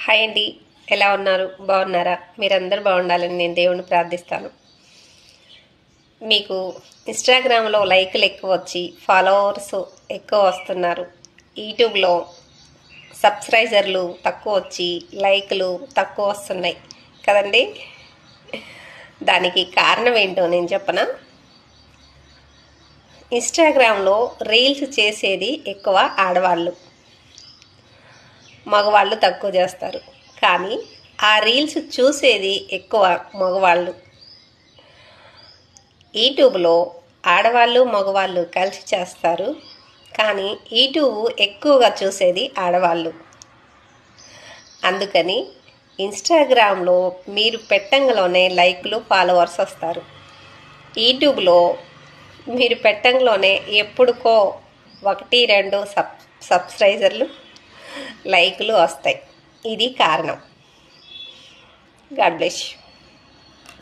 Hi అండి, ఎలా ఉన్నారు? బాగున్నారా? మీరందరూ బాగుండాలని నేను దేవుణ్ణి ప్రార్థిస్తాను. మీకు ఇన్స్టాగ్రామ్లో లైకులు ఎక్కువ వచ్చి ఫాలోవర్స్ ఎక్కువ వస్తున్నారు. యూట్యూబ్లో సబ్స్క్రైబర్లు తక్కువ వచ్చి లైకులు తక్కువ వస్తున్నాయి కదండి. దానికి కారణం ఏంటో నేను చెప్పనా? ఇన్స్టాగ్రామ్లో రీల్స్ చేసేది ఎక్కువ ఆడవాళ్ళు, మగవాళ్ళు తక్కువ చేస్తారు. కానీ ఆ రీల్స్ చూసేది ఎక్కువ మగవాళ్ళు. యూట్యూబ్లో ఆడవాళ్ళు మగవాళ్ళు కలిసి చేస్తారు, కానీ యూట్యూబ్ ఎక్కువగా చూసేది ఆడవాళ్ళు. అందుకని ఇన్స్టాగ్రామ్లో మీరు పెట్టంగానే లైక్లు ఫాలోవర్స్ వస్తారు. యూట్యూబ్లో మీరు పెట్టంగానే ఎప్పుడుకో 1-2 సబ్స్క్రైబర్లు లైకులు వస్తాయి. ఇది కారణం. God bless you.